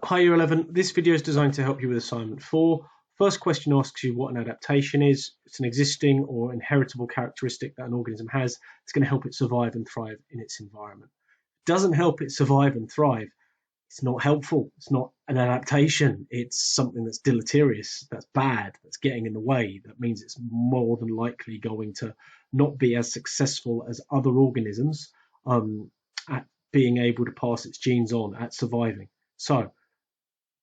Hi Year 11, this video is designed to help you with assignment 4. First question asks you what an adaptation is. It's an existing or inheritable characteristic that an organism has. It's going to help it survive and thrive in its environment. It doesn't help it survive and thrive. It's not helpful. It's not an adaptation. It's something that's deleterious, that's bad, that's getting in the way. That means it's more than likely going to not be as successful as other organisms at being able to pass its genes on, at surviving. So,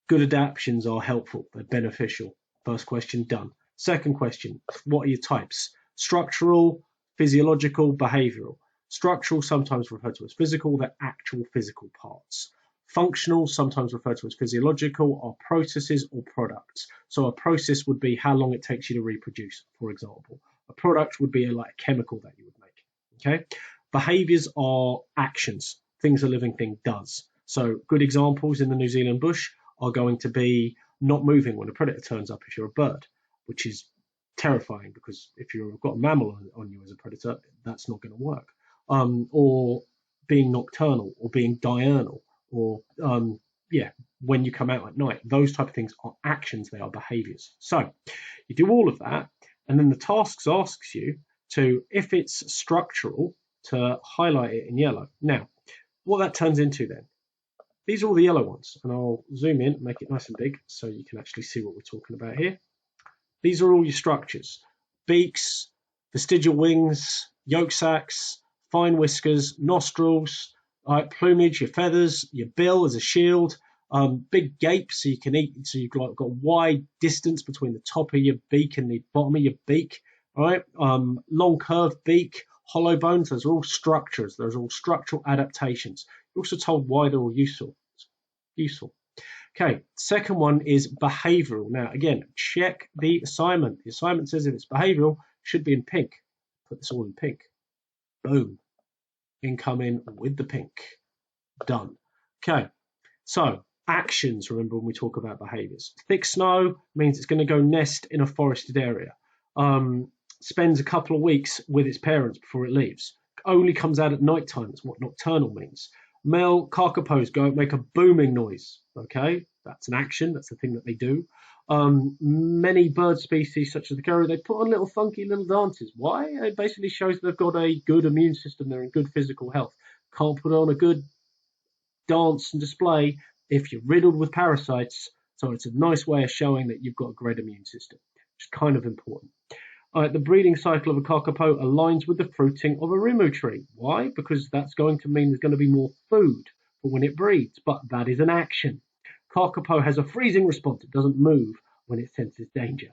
good adaptations are helpful, they're beneficial. First question done. Second question, what are your types? Structural, physiological, behavioral. Structural, sometimes referred to as physical, they're actual physical parts. Functional, sometimes referred to as physiological, are processes or products. So a process would be how long it takes you to reproduce, for example. A product would be like a chemical that you would make. Okay. Behaviors are actions, things a living thing does. So good examples in the New Zealand bush are going to be not moving when a predator turns up if you're a bird, which is terrifying because if you've got a mammal on you as a predator, that's not going to work. Or being nocturnal or being diurnal or, when you come out at night. Those type of things are actions, they are behaviors. So you do all of that, and then the tasks asks you to, if it's structural, to highlight it in yellow. Now, what that turns into then, these are all the yellow ones, and I'll zoom in, make it nice and big so you can actually see what we're talking about here. These are all your structures: beaks, vestigial wings, yolk sacs, fine whiskers, nostrils, plumage, your feathers, your bill as a shield, big gape so you can eat, so you've got a wide distance between the top of your beak and the bottom of your beak, right? Long curved beak, hollow bones, those are all structures, those are all structural adaptations. You're also told why they're all useful. Okay, second one is behavioral. Now, again, check the assignment. The assignment says if it's behavioral, it should be in pink. Put this all in pink. Boom. Incoming with the pink. Done. Okay, so actions, remember when we talk about behaviors. Thick snow means it's going to go nest in a forested area. Spends a couple of weeks with its parents before it leaves. Only comes out at night time. That's what nocturnal means. Male kakapos go make a booming noise. Okay, that's an action. That's the thing that they do. Many bird species, such as the crow, they put on little funky little dances. Why? It basically shows they've got a good immune system. They're in good physical health. Can't put on a good dance and display if you're riddled with parasites. So it's a nice way of showing that you've got a great immune system, which is kind of important. The breeding cycle of a kakapo aligns with the fruiting of a rimu tree. Why? Because that's going to mean there's going to be more food for when it breeds, but that is an action. Kakapo has a freezing response. It doesn't move when it senses danger.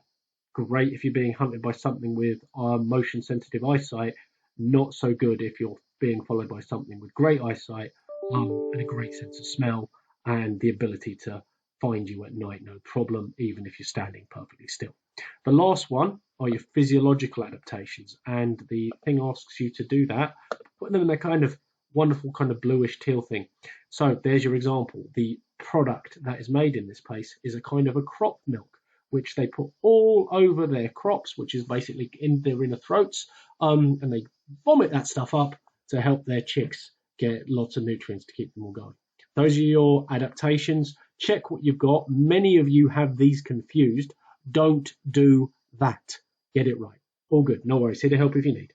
Great if you're being hunted by something with motion-sensitive eyesight. Not so good if you're being followed by something with great eyesight and a great sense of smell and the ability to find you at night, no problem, even if you're standing perfectly still. The last one are your physiological adaptations, and the thing asks you to do that, putting them in a kind of wonderful kind of bluish teal thing. So there's your example. The product that is made in this place is a kind of a crop milk, which they put all over their crops, which is basically in their inner throats, and they vomit that stuff up to help their chicks get lots of nutrients to keep them all going. Those are your adaptations. Check what you've got. Many of you have these confused. Don't do that. Get it right. All good. No worries. Here to help if you need.